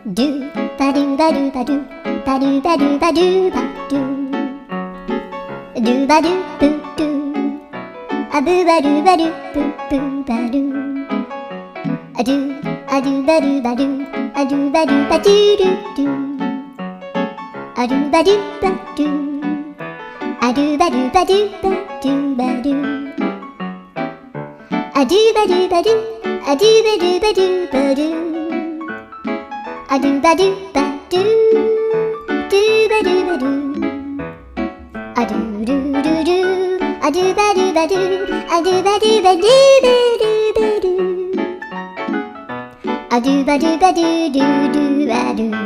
ドゥバドゥバドゥバドゥバドゥバドゥバドゥバドゥドゥバドゥブドゥアブバドゥバドゥブブバドゥアドゥアドゥバドゥバドゥアドゥバドゥバドゥドゥドゥアドゥバドゥバドゥアドゥバドゥバドゥバドゥバドゥアドゥバドゥバドゥアドゥバドゥバドゥバドゥアドゥバドゥバドゥドゥバドゥバドゥアドゥルルルアドゥバドゥバドゥアドゥバドゥバドゥバドゥバドゥアドゥバドゥバドゥドゥドゥバドゥ